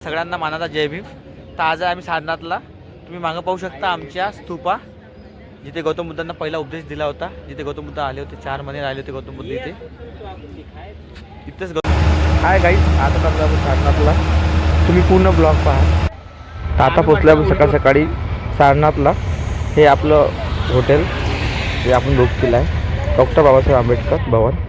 सगळ्यांना मानाचा जय भीम. तर आज आहे आम्ही सारनाथला. तुम्ही मागं पाहू शकता आमच्या स्तूपा, जिथे गौतम बुद्धांना पहिला उपदेश दिला होता, जिथे गौतम बुद्ध आले होते. 4 महिने राहिले होते गौतम बुद्ध इथे. इथेच हाय गाईस, आता चाललो आपण सारनाथला. तुम्ही पूर्ण ब्लॉग पहा. आता पोचलो आपण सकाळ सकाळी सारनाथला. हे आपलं हॉटेल जे आपण बुक केलं आहे, डॉक्टर बाबासाहेब आंबेडकर भवन.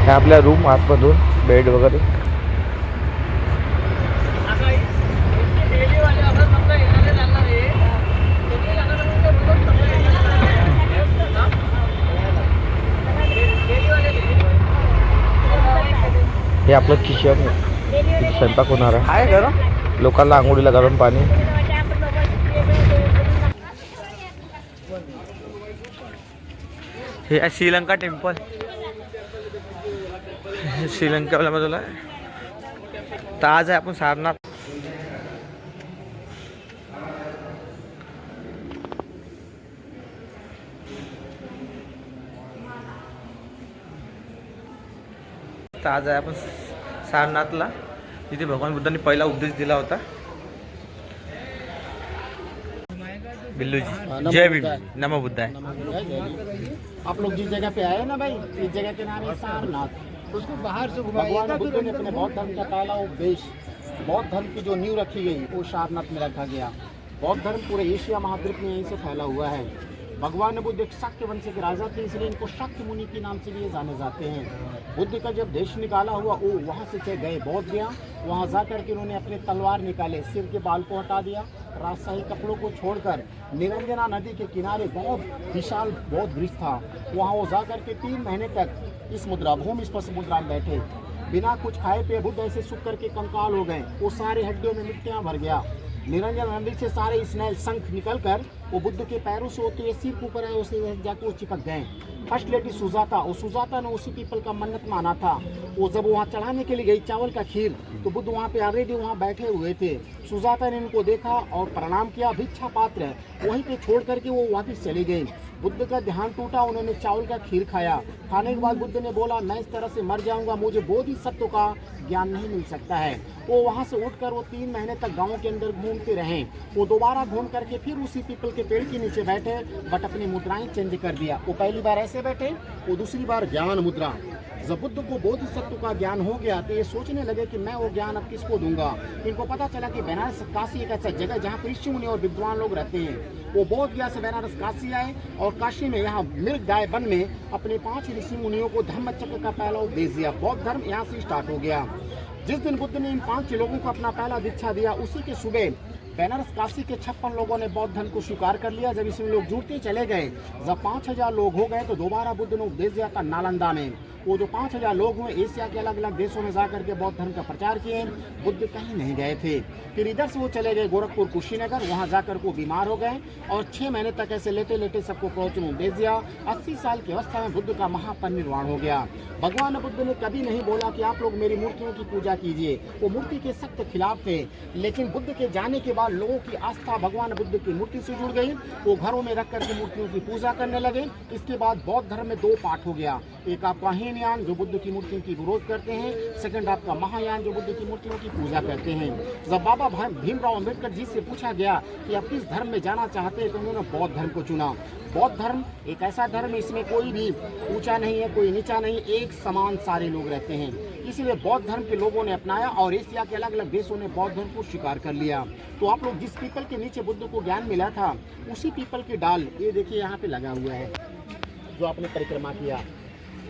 हे आपल्या रूम आतमधून बेड वगैरे. हे आपलं किचन, स्वयंपाक होणार आहे गरम, लोकांना आंघोळीला गरम पाणी. हे आहे श्रीलंका टेम्पल. श्रीलंकेला बाजूला आहे. तर आज आहे आपण सारनाथ. तर आज आहे आपण सारनाथला, जिथे भगवान बुद्धांनी पहिला उपदेश दिला होता. बिल्लूजी जय भीम, नमो बुद्धाय. आप लोग जिस जगह पे आए ना भाई, इस जगह के नाम है सारनाथ. उसको बाहर से भगवान बुद्ध ने अपने बौद्ध धर्म का पहला उपदेश, बौद्ध धर्म की जो नींव रखी गई वो सारनाथ में रखा गया. बौद्ध धर्म पूरे एशिया महाद्वीप में यहीं से फैला हुआ है. भगवान बुद्ध एक शाक्य वंश के राजा थे, इसलिए इनको शाक्य मुनि के नाम से लिए जाने जाते हैं. बुद्ध का जब देश निकाला हुआ वो वहाँ से गए बौद्ध गया. वहाँ जाकर के उन्होंने अपने तलवार निकाले, सिर के बाल को हटा दिया, राजशाही कपड़ों को छोड़कर निरंजना नदी के किनारे बहुत विशाल बौद्ध वृक्ष था, वहाँ वो जाकर के 3 महीने तक इस मुद्रा भूमि स्पर्श मुद्रा में बैठे. बिना कुछ खाए पिए बुद्ध ऐसे सूख करके कंकाल हो गए. वो सारे हड्डियों में मिट्टियाँ भर गया. निरंजन नदी से सारे स्नेल शंख निकलकर वो बुद्ध के पैरों से होते हुए सिर के ऊपर आए, उसे जाकर वो चिपक गए. फर्स्ट लेडी सुजाता, वो सुजाता ने उसी पीपल का मन्नत माना था. वो जब वहाँ चढ़ाने के लिए गई चावल का खीर, तो बुद्ध वहाँ पे ऑलरेडी वहाँ बैठे हुए थे. सुजाता ने इनको देखा और प्रणाम किया. भिक्षा पात्र है वहीं पे छोड़ करके वो वापस चली गई. बुद्ध का ध्यान टूटा, उन्होंने चावल का खीर खाया. खाने के बाद बुद्ध ने बोला, मैं इस तरह से मर जाऊंगा, मुझे बोधिसत्व का ज्ञान नहीं मिल सकता है. वो वहाँ से उठकर वो 3 महीने तक गांव के अंदर घूमते रहे. वो दोबारा घूम करके फिर उसी पीपल के पेड़ के नीचे बैठे, बट अपनी मुद्राएं चेंज कर दिया. वो पहली बार ऐसे बैठे, वो दूसरी बार ज्ञान मुद्रा. जब बुद्ध को बोधिसत्व का ज्ञान हो गया तो ये सोचने लगे कि मैं वो ज्ञान अब किसको दूंगा. इनको पता चला कि बनारस काशी एक ऐसा जगह जहाँ पर ऋषि मुनि और विद्वान लोग रहते हैं. वो बोध गया से बनारस काशी आए और काशी में यहाँ मृग गाय वन में अपने 5 ऋषि मुनियों को धम्म चक्र का पहला उपदेश दिया. बौद्ध धर्म यहाँ से स्टार्ट हो गया. जिस दिन बुद्ध ने इन 5 लोगों को अपना पहला दीक्षा दिया, उसी के सुबह बनारस काशी के 56 लोगों ने बौद्ध धर्म को स्वीकार कर लिया. जब इसमें लोग जुड़ते चले गए, जब 5000 लोग हो गए तो दोबारा बुद्ध ने उपदेश दिया था नालंदा में. वो जो 5000 लोग हुए एशिया के अलग अलग देशों में जाकर के बौद्ध धर्म का प्रचार किए. बुद्ध कहीं नहीं गए थे. फिर इधर से वो चले गए गोरखपुर कुशीनगर, वहाँ जाकर वो बीमार हो गए और 6 महीने तक ऐसे लेटे लेटे सबको प्रवचन उपदेश दिया. 80 साल की अवस्था में बुद्ध का महापरिनिर्वाण हो गया. भगवान बुद्ध ने कभी नहीं बोला कि आप लोग मेरी मूर्तियों की पूजा कीजिए. वो मूर्ति के सख्त खिलाफ थे, लेकिन बुद्ध के जाने के बाद लोगों की आस्था भगवान बुद्ध की मूर्ति से जुड़ गई. वो घरों में रख करके मूर्तियों की पूजा करने लगे. इसके बाद बौद्ध धर्म में 2 पार्ट हो गया. एक आपका हीनयान जो बुद्ध की मूर्तियों की विरोध करते हैं, सेकंड आपका महायान जो बुद्ध की मूर्तियों की पूजा करते हैं. जब बाबा भीमराव अम्बेडकर जी से पूछा गया कि आप किस धर्म में जाना चाहते हैं, तो उन्होंने बौद्ध धर्म को चुना. बौद्ध धर्म एक ऐसा धर्म है, इसमें कोई भी ऊंचा नहीं है, कोई नीचा नहीं, एक समान सारे लोग रहते हैं. इसलिए बौद्ध धर्म के लोगों ने अपनाया और एशिया के अलग अलग देशों ने बौद्ध धर्म को स्वीकार कर लिया. तो आप लोग जिस पीपल के नीचे बुद्ध को ज्ञान मिला था, उसी पीपल की डाल ये देखिए यहाँ पे लगा हुआ है जो आपने परिक्रमा किया.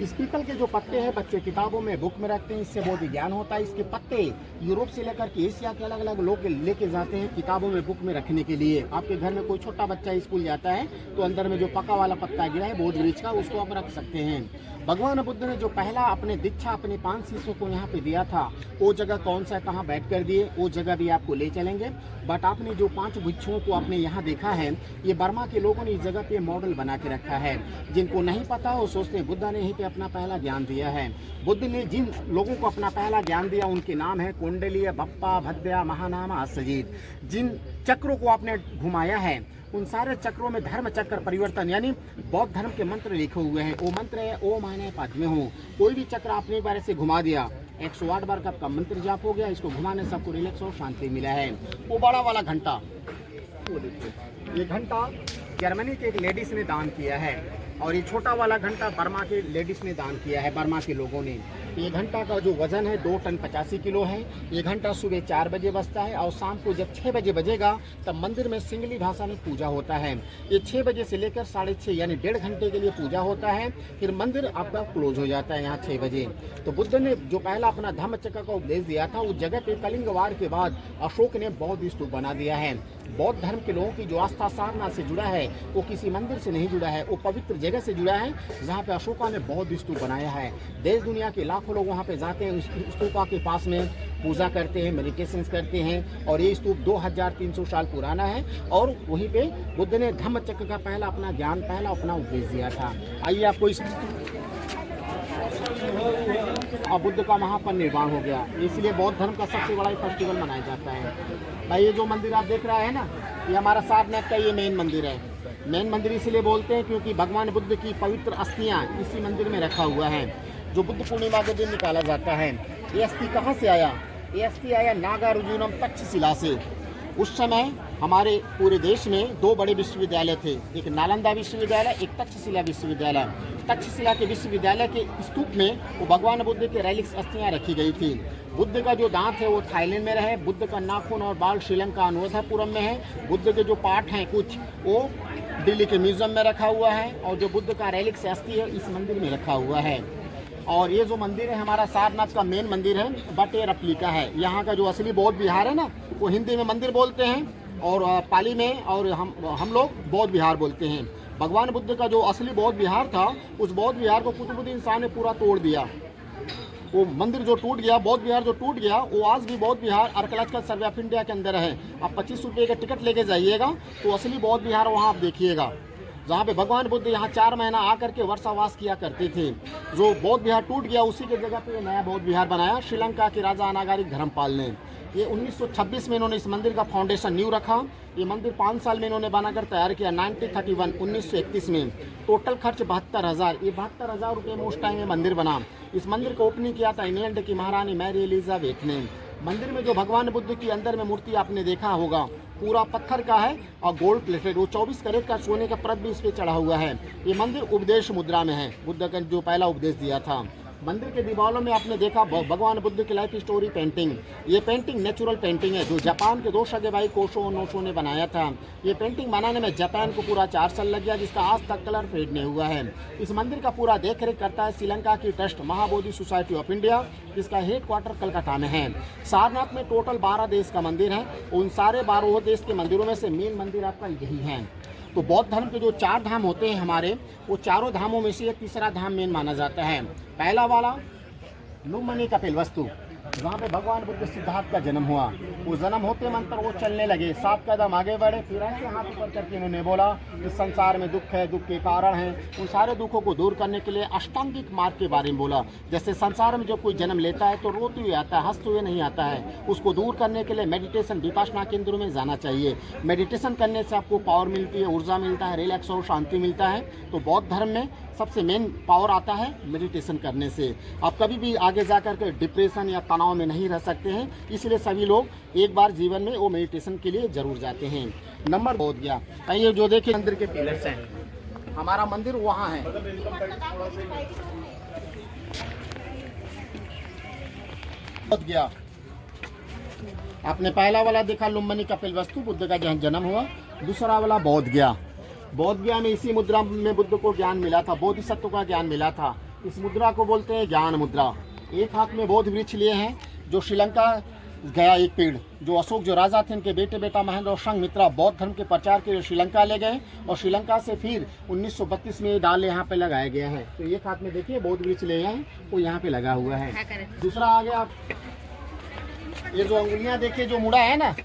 इस पीपल के जो पत्ते हैं बच्चे किताबों में बुक में रखते हैं, इससे बहुत ही ज्ञान होता है. इसके पत्ते यूरोप से लेकर के एशिया के अलग अलग लोग लेके जाते हैं किताबों में बुक में रखने के लिए. आपके घर में कोई छोटा बच्चा स्कूल जाता है तो अंदर में जो पका वाला पत्ता गिरा है बोध वृक्ष का, उसको आप रख सकते हैं. भगवान बुद्ध ने जो पहला अपने दीक्षा अपने 5 शिष्यों को यहाँ पे दिया था, वो जगह कौन सा है, कहाँ बैठ कर दिए, वो जगह भी आपको ले चलेंगे. बट आपने जो 5 भिक्षुओं को आपने यहाँ देखा है, ये बर्मा के लोगों ने इस जगह पे मॉडल बना के रखा है. जिनको नहीं पता वो सोचते हैं बुद्धा ने यहीं पे के अपना पहला ज्ञान दिया है। बुद्ध ने जिन लोगों को अपना पहला ज्ञान दिया उनके नाम है कुंडलीय, बप्पा, भद्या, महानामा, सजीत। जिन चक्रों को आपने घुमाया है उन सारे चक्रों में धर्म चक्र परिवर्तन यानी बौद्ध धर्म के मंत्र लिखे हुए हैं। वो मंत्र है ओ माने पद्मे हो। कोई भी चक्र आपने एक बार ऐसे घुमा दिया 108 बार का आपका मंत्र जाप हो गया। इसको घुमाने से आपको रिलैक्स और शांति मिला है। वो बड़ा वाला घंटा, वो देखिए, ये घंटा जर्मनी के एक लेडीज ने दान किया है और ये छोटा वाला घंटा बर्मा के लेडीज ने दान किया है, बर्मा के लोगों ने। ये घंटा का जो वजन है 2 टन 85 किलो है। ये घंटा सुबह 4 बजे बजता है और शाम को जब 6 बजे बजेगा तब मंदिर में सिंगली भाषा में पूजा होता है। ये 6 बजे से लेकर 6:30 यानी 1.5 घंटे के लिए पूजा होता है। फिर मंदिर आपका क्लोज हो जाता है यहाँ 6 बजे। तो बुद्ध ने जो पहला अपना धम्म चक्र का उपदेश दिया था उस जगह पे कलिंग वार के बाद अशोक ने बौद्ध स्तूप बना दिया है। बौद्ध धर्म के लोगों की जो आस्था सारनाथ से जुड़ा है वो किसी मंदिर से नहीं जुड़ा है, वो पवित्र जगह से जुड़ा है जहाँ पे अशोका ने बौद्ध स्तूप बनाया है। देश दुनिया के लाखों लोग वहाँ पे जाते हैं, उस स्तूपा के पास में पूजा करते हैं, मेडिटेशन करते हैं। और ये स्तूप 2300 साल पुराना है और वहीं पे बुद्ध ने धम्म चक्र का पहला अपना ज्ञान, पहला अपना उपदेश दिया था। आइए आपको इस और बुद्ध का महापरिनिर्वाण हो गया, इसलिए बौद्ध धर्म का सबसे बड़ा फेस्टिवल मनाया जाता है। भाई ये जो मंदिर आप देख रहे हैं ना, ये हमारा सारनाथ का ये मेन मंदिर है। मेन मंदिर इसलिए बोलते हैं क्योंकि भगवान बुद्ध की पवित्र अस्थियां इसी मंदिर में रखा हुआ है, जो बुद्ध पूर्णिमा के दिन निकाला जाता है। ये अस्थि कहाँ से आया? ये अस्थि आया नागार्जुनम तक्षशिला से। उस समय हमारे पूरे देश में 2 बड़े विश्वविद्यालय थे, एक नालंदा विश्वविद्यालय, एक तक्षशिला विश्वविद्यालय। तक्षशिला के विश्वविद्यालय के स्तूप में वो भगवान बुद्ध के रेलिक्स अस्थियां रखी गई थी। बुद्ध का जो दांत है वो थाईलैंड में रहे, बुद्ध का नाखून और बाल श्रीलंका अनुराधापुरम में है, बुद्ध के जो पार्ट हैं कुछ वो दिल्ली के म्यूजियम में रखा हुआ है और जो बुद्ध का रेलिक्स अस्थि है इस मंदिर में रखा हुआ है। और ये जो मंदिर है हमारा सारनाथ का मेन मंदिर है, बट ये रेप्लिका है। यहाँ का जो असली बौद्ध विहार है ना वो हिंदी में मंदिर बोलते हैं और पाली में, और हम लोग बौद्ध विहार बोलते हैं। भगवान बुद्ध का जो असली बौद्ध विहार था उस बौद्ध विहार को कुतुबुद्दीन शाह ने पूरा तोड़ दिया। वो मंदिर जो टूट गया, बौद्ध विहार जो टूट गया, वो आज भी बौद्ध विहार आर्कियोलॉजिकल सर्वे ऑफ इंडिया के अंदर है। आप 25 रुपये का टिकट लेके जाइएगा तो असली बौद्ध विहार वहाँ आप देखिएगा, जहाँ पे भगवान बुद्ध यहाँ 4 महीना आकर के वर्षावास किया करते थे। जो बौद्ध विहार टूट गया उसी के जगह पे नया बौद्ध विहार बनाया श्रीलंका के राजा अनागारिक धर्मपाल ने। ये 1926 में इन्होंने इस मंदिर का फाउंडेशन न्यू रखा। ये मंदिर 5 साल में इन्होंने बनाकर तैयार किया। 1931 में टोटल खर्च 72,000, ये 72,000 रुपये में उस टाइम में मंदिर बना। इस मंदिर को ओपनिंग किया था इंग्लैंड की महारानी मैरी एलिजाबेथ ने। मंदिर में जो भगवान बुद्ध की अंदर में मूर्ति आपने देखा होगा पूरा पत्थर का है और गोल्ड प्लेटेड, वो 24 कैरेट का सोने का परत भी इस पे चढ़ा हुआ है। ये मंदिर उपदेश मुद्रा में है, बुद्ध का जो पहला उपदेश दिया था। मंदिर के दीवारों में आपने देखा भगवान बुद्ध की लाइफ स्टोरी पेंटिंग। ये पेंटिंग नेचुरल पेंटिंग है जो जापान के 2 सगे भाई कोशो ओनोशो ने बनाया था। ये पेंटिंग बनाने में जापान को पूरा 4 साल लग गया, जिसका आज तक कलर फेड नहीं हुआ है। इस मंदिर का पूरा देख रेख करता है श्रीलंका की trust Mahabodhi society of India, जिसका हेड क्वार्टर कलकत्ता में है। सारनाथ में टोटल 12 देश का मंदिर है। उन सारे 12 देश के मंदिरों में से मेन मंदिर आपका यही है। तो बौद्ध धर्म के जो 4 धाम होते हैं हमारे, वो चारों धामों में से एक तीसरा धाम मेन माना जाता है। पहला वाला लुम्बिनी कपिलवस्तु, जहाँ पे भगवान बुद्ध सिद्धार्थ का जन्म हुआ। वो जन्म होते मंत्र वो चलने लगे, 7 कदम आगे बढ़े, फिर ऐसे हाथ ऊपर करके उन्होंने बोला इस संसार में दुख है, दुख के कारण है, उन सारे दुखों को दूर करने के लिए अष्टांगिक मार्ग के बारे में बोला। जैसे संसार में जब कोई जन्म लेता है तो रोते हुए आता है, हंसते हुए नहीं आता है। उसको दूर करने के लिए मेडिटेशन विपासना केंद्रों में जाना चाहिए। मेडिटेशन करने से आपको पावर मिलती है, ऊर्जा मिलता है, रिलैक्स और शांति मिलता है। तो बौद्ध धर्म में सबसे मेन पावर आता है मेडिटेशन करने से। आप कभी भी आगे जा कर के डिप्रेशन या तनाव में नहीं रह सकते हैं, इसलिए सभी लोग एक बार जीवन में वो मेडिटेशन के लिए जरूर जाते हैं। नंबर हो गया, ये जो देखिए मंदिर के पिलर्स हैं, हमारा मंदिर वहाँ है। बौद्ध गया आपने पहला वाला देखा लुम्बिनी कपिलवस्तु, बुद्ध का जहाँ जन्म हुआ। दूसरा वाला बौद्ध गया। बौद्ध गया में इसी मुद्रा में बुद्ध को ज्ञान मिला था, बोधिसत्व का ज्ञान मिला था। इस मुद्रा को बोलते हैं ज्ञान मुद्रा। एक हाथ में बोध वृक्ष लिए हैं, जो श्रीलंका गया एक पेड़, जो अशोक जो राजा थे उनके बेटे बेटा महेंद्र और संघमित्रा बौद्ध धर्म के प्रचार के लिए श्रीलंका ले गए और श्रीलंका से फिर 1932 में डाल यहाँ पे लगाया गया है। तो एक हाथ में देखिए बोध वृक्ष ले हैं, वो यहाँ पे लगा हुआ है। दूसरा आ गया, ये जो अंगुलियाँ देखिए जो मुड़ा है ना,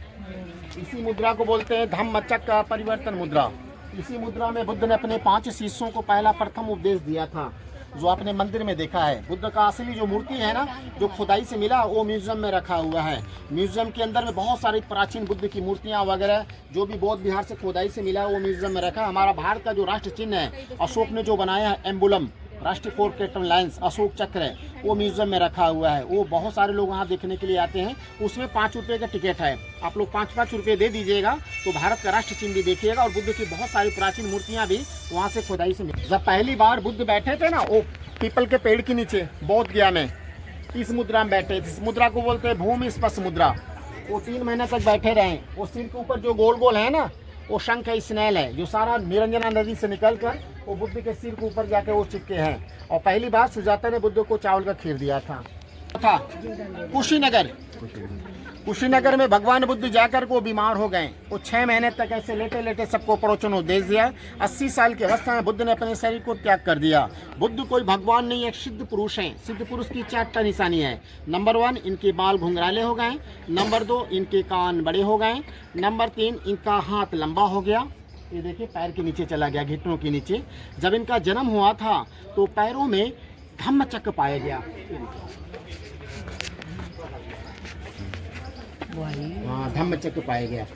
इसी मुद्रा को बोलते हैं धम्म चक्र परिवर्तन मुद्रा। इसी मुद्रा में बुद्ध ने अपने 5 शिष्यों को पहला प्रथम उपदेश दिया था। जो आपने मंदिर में देखा है। बुद्ध का असली जो मूर्ति है ना, जो खुदाई से मिला, वो म्यूजियम में रखा हुआ है। म्यूजियम के अंदर में बहुत सारी प्राचीन बुद्ध की मूर्तियाँ वगैरह जो भी बौद्ध विहार से खुदाई से मिला है, वो म्यूजियम में रखा है। हमारा भारत का जो राष्ट्र चिन्ह है, अशोक ने जो बनाया है एम्बुलम, राष्ट्रीय फोर कैटन लाइन्स, अशोक चक्र है, वो म्यूजियम में रखा हुआ है। वो बहुत सारे लोग वहाँ देखने के लिए आते हैं। उसमें 5 रुपये का टिकट है। आप लोग 5-5 रुपये दे दीजिएगा तो भारत का राष्ट्र चिन्ह भी देखिएगा और बुद्ध की बहुत सारी प्राचीन मूर्तियाँ भी वहाँ से खुदाई से मिली। जब पहली बार बुद्ध बैठे थे ना, वो पीपल के पेड़ के नीचे बोध गया में, इस मुद्रा में बैठे थे। इस मुद्रा को बोलते हैं भूमि स्पर्श मुद्रा। वो 3 महीने तक बैठे रहे। वो सिर के ऊपर जो गोल गोल है ना, वो शंख है, स्नेल है, जो सारा निरंजना नदी से निकलकर वो बुद्ध के सिर के ऊपर जाके वो चिपके हैं। और पहली बार सुजाता ने बुद्ध को चावल का खीर दिया था। कुशीनगर में भगवान बुद्ध जाकर को बीमार हो गए। वो 6 महीने तक ऐसे लेटे लेटे सबको प्रवचन उपदेश दिया। 80 साल की अवस्था में बुद्ध ने अपने शरीर को त्याग कर दिया। बुद्ध कोई भगवान नहीं, एक सिद्ध पुरुष हैं। सिद्ध पुरुष की 4 निशानी है। नंबर 1, इनके बाल घुंघराले हो गए। नंबर 2, इनके कान बड़े हो गए। नंबर 3, इनका हाथ लंबा हो गया। ये देखिए पैर के नीचे चला गया, घुटनों के नीचे। जब इनका जन्म हुआ था तो पैरों में धम्मचक्र पाया गया। हाँ, धम्मचक्र पाया गया।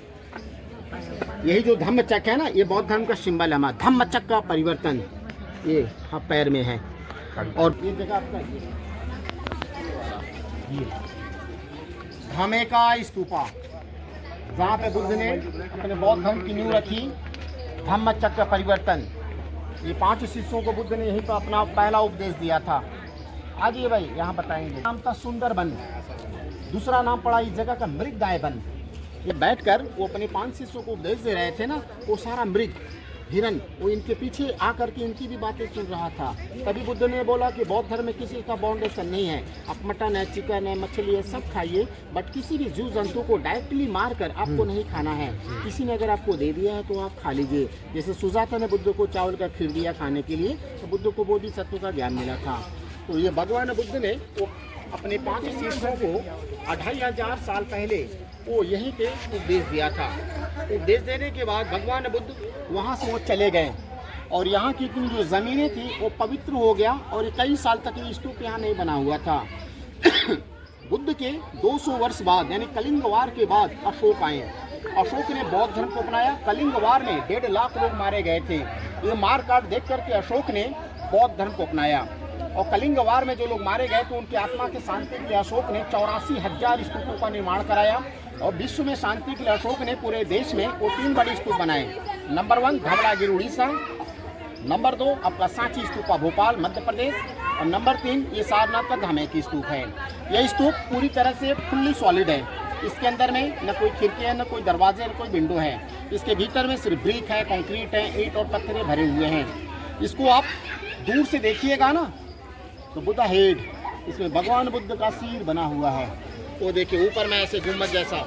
यही जो धम्मचक्र है ना, ये बौद्ध धर्म का सिंबल है हमारा। धम्मचक्र का परिवर्तन ये हाँ पैर में है। और ये जगह आपका ये धम्मे का स्तूपा, जहाँ पे बुद्ध ने अपने बौद्ध धर्म की नींव रखी। धम्मचक्र परिवर्तन, ये 5 शिष्यों को बुद्ध ने यहीं पर अपना पहला उपदेश दिया था। आज ये भाई यहाँ बताएंगे। नाम था सुंदर वन, दूसरा नाम पड़ा इस जगह का मृगदाय वन। ये बैठकर वो अपने 5 शिष्यों को उपदेश दे रहे थे ना, वो सारा मृग हिरन वो इनके पीछे आकर के इनकी भी बातें सुन रहा था। तभी बुद्ध ने बोला कि बौद्ध धर्म में किसी का बाउंडेशन नहीं है। आप मटन है, चिकन है, मछली है, सब खाइए, बट किसी भी जीव जंतु को डायरेक्टली मार कर आपको नहीं खाना है। किसी ने अगर आपको दे दिया है तो आप खा लीजिए। जैसे सुजाता ने बुद्ध को चावल का खीर दिया खाने के लिए, तो बुद्ध को बोधिसत्व का ज्ञान मिला था। तो ये भगवान बुद्ध ने वो अपने 5 शिष्यों को 2500 साल पहले वो यहीं पे उपदेश दिया था। उपदेश देने के बाद भगवान बुद्ध वहाँ से वो चले गए और यहाँ की जो ज़मीनें थी वो पवित्र हो गया और कई साल तक ये स्तूप यहाँ नहीं बना हुआ था। बुद्ध के 200 वर्ष बाद यानी कलिंग वार के बाद अशोक आए। अशोक ने बौद्ध धर्म को अपनाया। कलिंग वार में 1.5 लाख लोग मारे गए थे। ये मार काट देख करके अशोक ने बौद्ध धर्म को अपनाया और कलिंग वार में जो लोग मारे गए तो उनकी आत्मा के शांति के लिए अशोक ने 84,000 स्तूपों का निर्माण कराया और विश्व में शांति के लिए अशोक ने पूरे देश में वो 3 बड़ी स्तूप बनाए। नंबर 1 धवलागिरी उड़ीसा, नंबर 2 आपका सांची स्तूपा भोपाल मध्य प्रदेश और नंबर 3 ये सारनाथ का धामे की स्तूप है। यह स्तूप पूरी तरह से फुल्ली सॉलिड है। इसके अंदर में न कोई खिड़की है, न कोई दरवाजे, न कोई विंडो है। इसके भीतर में सिर्फ ब्रिक है, कंक्रीट है, ईंट और पत्थर भरे हुए हैं। इसको आप दूर से देखिएगा ना तो बुद्धा हेड, इसमें भगवान बुद्ध का सिर बना हुआ है। वो देखिए ऊपर में ऐसे गुम्बद जैसा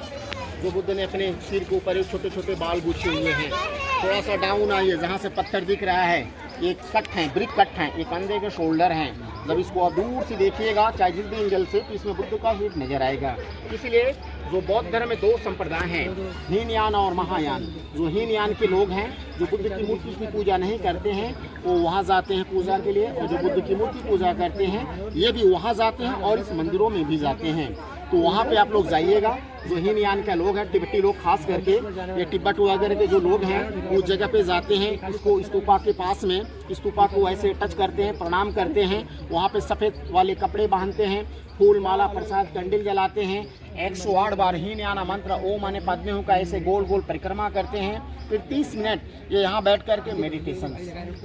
जो बुद्ध ने अपने सिर के ऊपर छोटे छोटे बाल गुच्छे हुए हैं। थोड़ा सा डाउन आइए, जहाँ से पत्थर दिख रहा है ये कट हैं, ब्रिक कट हैं, ये कंधे के शोल्डर हैं। जब इसको आप दूर से देखिएगा चाहे जिस भी एंगल से, तो इसमें बुद्ध का हेड नजर आएगा। इसलिए जो बौद्ध धर्म में 2 संप्रदाय हैं, हीनयान और महायान। जो हीनयान के लोग हैं जो बुद्ध की मूर्ति की पूजा नहीं करते हैं, वो वहाँ जाते हैं पूजा के लिए, और जो बुद्ध की मूर्ति पूजा करते हैं ये भी वहाँ जाते हैं और इस मंदिरों में भी जाते हैं। तो वहाँ पे आप लोग जाइएगा। जो हीनयान का लोग हैं, तिब्बती लोग खास करके, ये तिब्बत वगैरह के जो लोग हैं उस जगह पे जाते हैं। इसको स्तूपा के पास में स्तूपा को ऐसे टच करते हैं, प्रणाम करते हैं। वहाँ पे सफ़ेद वाले कपड़े बांधते हैं, फूल माला प्रसाद कैंडल जलाते हैं। 108 बार हीनयाना मंत्र ओम माने पद्मे हूँ का ऐसे गोल गोल परिक्रमा करते हैं। फिर 30 मिनट ये यहाँ बैठ करके मेडिटेशन,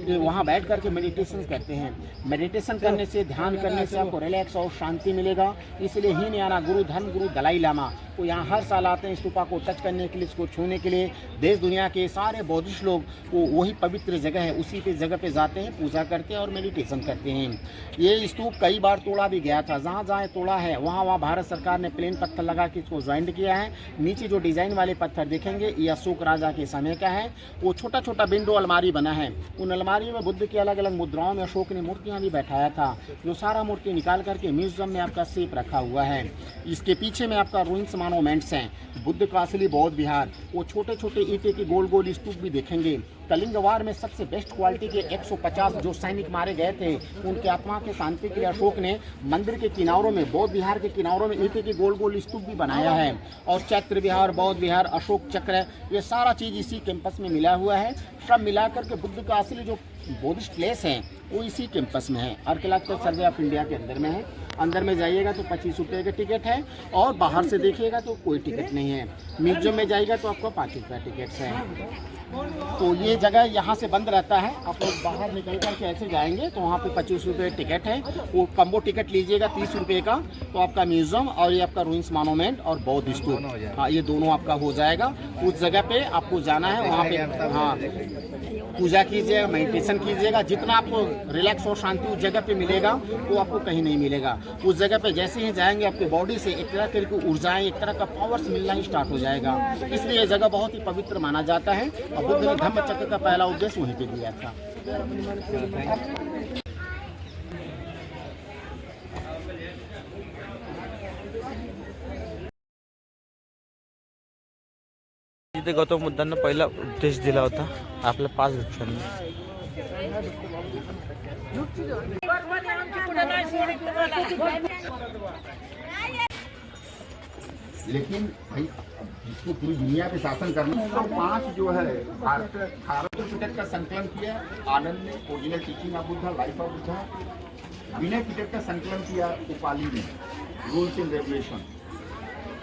ये वहाँ बैठ करके मेडिटेशन करते हैं। मेडिटेशन करने से, ध्यान करने से आपको रिलैक्स और शांति मिलेगा। इसलिए हीनयाना गुरु धर्म गुरु दलाई लामा वो यहाँ हर साल आते हैं स्तूपा को टच करने के लिए, इसको छूने के लिए। देश दुनिया के सारे बौद्धिस्ट लोग वो वही पवित्र जगह है, उसी पे जगह पे जाते हैं, पूजा करते हैं और मेडिटेशन करते हैं। ये स्तूप कई बार तोड़ा भी गया था। जहाँ जहाँ तोड़ा है वहाँ भारत सरकार ने प्लेन पत्थर लगा के इसको ज्वाइंट किया है। नीचे जो डिज़ाइन वाले पत्थर देखेंगे ये अशोक राजा के समय का है। वो छोटा छोटा विंडो अलमारी बना है। उन अलमारियों में बुद्ध की अलग अलग मुद्राओं में अशोक ने मूर्तियाँ भी बैठाया था। जो सारा मूर्ति निकाल करके म्यूजियम में आपका सेफ रखा हुआ है। इसके पीछे में आपका रूइंस मॉन्यूमेंट्स हैं। बुद्ध का असली बौद्ध विहार, वो छोटे छोटे ईंटे के गोल गोल स्तूप भी देखेंगे। कलिंग वार में सबसे बेस्ट क्वालिटी के 150 जो सैनिक मारे गए थे, उनके आत्मा के शांति के लिए अशोक ने मंदिर के किनारों में, बौद्ध विहार के किनारों में ईंटे की गोल गोल स्तूप भी बनाया है। और चैत्र विहार, बौद्ध विहार, अशोक चक्र, ये सारा चीज़ इसी कैंपस में मिला हुआ है। सब मिलाकर के बुद्ध का असली जो बुद्धिस्ट प्लेस है वो इसी कैंपस में है। आर्कियोलॉजिकल सर्वे ऑफ इंडिया के अंदर में है। अंदर में जाइएगा तो 25 रुपये का टिकट है और बाहर से देखिएगा तो कोई टिकट नहीं है। म्यूजियम में जाइएगा तो आपको 5 रुपये टिकट है। तो ये जगह यहाँ से बंद रहता है। आप लोग बाहर निकल कर के ऐसे जाएंगे तो वहाँ पे 25 रुपये टिकट है। वो कम्बो टिकट लीजिएगा 30 रुपये का, तो आपका म्यूजियम और ये आपका रूइंस मॉन्यूमेंट और बौद्ध स्तूप, हाँ ये दोनों आपका हो जाएगा। उस जगह पे आपको जाना है, वहाँ पे हाँ पूजा कीजिएगा, मेडिटेशन कीजिएगा। जितना आपको रिलैक्स और शांति उस जगह पे मिलेगा वो आपको कहीं नहीं मिलेगा। उस जगह पे जैसे ही जाएंगे आपके बॉडी से एक तरह की ऊर्जाएं, एक तरह का पावर्स मिलना ही स्टार्ट हो जाएगा। इसलिए ये जगह बहुत ही पवित्र माना जाता है और बुद्ध ने धम्म चक्र का पहला उपदेश वहीं पे दिया था। जिथे गौतम बुद्धांना पहिला उपदेश दिला होता आपल्या 5 वृक्षांनी। लेकिन भाई जिसको पूरी दुनिया पे शासन करना, 105 जो है भारत पिटक का संकलन किया आनंद ने, original teaching of Buddha, life of Buddha. Vinaya Pitaka का संकलन किया उपाली ने, रूल्स एंड रेगुलेशन।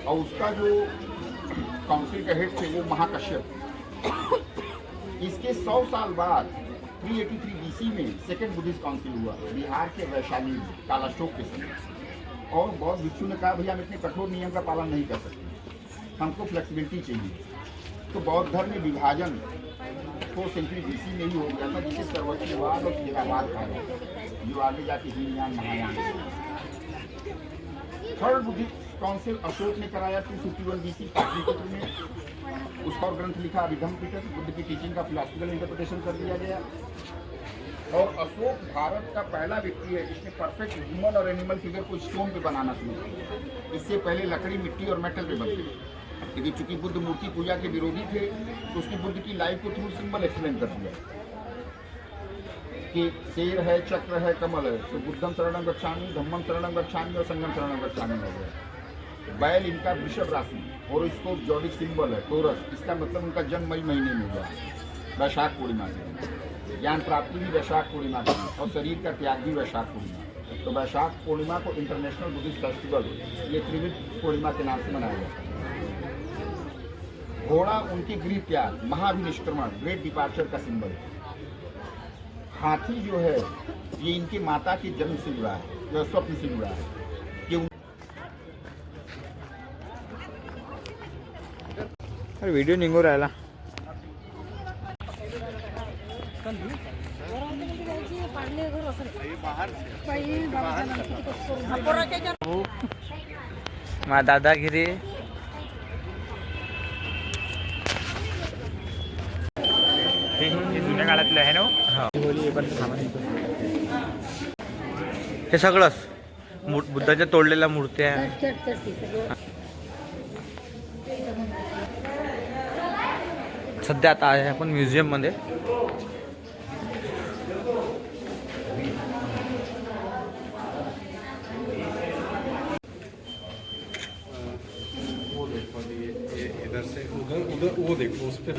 और उसका जो काउंसिल का हेड थे वो महाकश्यप। इसके 100 साल बाद 383 BC में सेकेंड बुद्धिस्ट काउंसिल हुआ बिहार के वैशाली में, कालाशोक के समय। और बौद्ध भिक्षु ने कहा भैया हम इतने कठोर नियम का पालन नहीं कर सकते, हमको फ्लेक्सिबिलिटी चाहिए। तो बौद्ध धर्म में विभाजन 4th सेंचुरी BC में ही हो गया था, जिसे सर्वोच्चवाद और केदारवाद कहा गया, जो आगे जाके Hinayana Mahayana. Third Buddhist council Ashok ने कराया 251 BC पाटलिपुत्र में। उसका और ग्रंथ लिखा अभिधम्म पिटक, बुद्ध की टीचिंग का फिलॉसफिकल इंटरप्रिटेशन कर दिया गया। और अशोक भारत का पहला व्यक्ति है जिसने परफेक्ट ह्यूमन और एनिमल फिगर को स्टोन पे बनाना शुरू किया। इससे पहले लकड़ी, मिट्टी और मेटल पे बनती थी, लेकिन चूंकि बुद्ध मूर्ति पूजा के विरोधी थे तो उसने बुद्ध की लाइफ को थ्रू सिंबल एक्सप्लेन कर दिया कि शेर है, चक्र है, कमल है, तो बुद्धम शरणम गच्छामि, धम्मम शरणम गच्छामि और संगम शरणम गच्छामि हो गया। बैल इनका वृषभ राशि, हॉरोस्कोप जॉडिक सिंबल है टोरस, इसका मतलब उनका जन्म मई महीने में हुआ, वैशाख पूर्णिमा से। ज्ञान प्राप्ति भी वैशाख पूर्णिमा की और शरीर का त्याग भी वैशाख पूर्णिमा। तो वैशाख पूर्णिमा को इंटरनेशनल बुद्धिस्ट फेस्टिवल, ये त्रिविध पूर्णिमा के नाम से मनाया जाता है। घोड़ा उनके गृह त्याग, महाभिनिष्क्रमण, ग्रेट डिपार्चर का सिंबल। हाथी जो है ये इनकी माता के जन्म से जुड़ा है, स्वप्न से जुड़ा है कि अरे व्हिडिओ निघू राहिला। मा दादागिरी जुन्या काळातलं आहे ना। हे सगळंच बुद्धाच्या तोडलेल्या मूर्त्या। सध्या आता आहे आपण म्युझियम मध्ये। इधर से उधर उधर वो देखो उस पर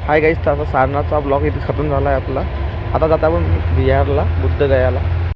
हाय गाईज, तर आता सारनाथचा ब्लॉग इथेच खतम झाला आहे आपला। आता जाता आपण बिहारला, बुद्धगयाला।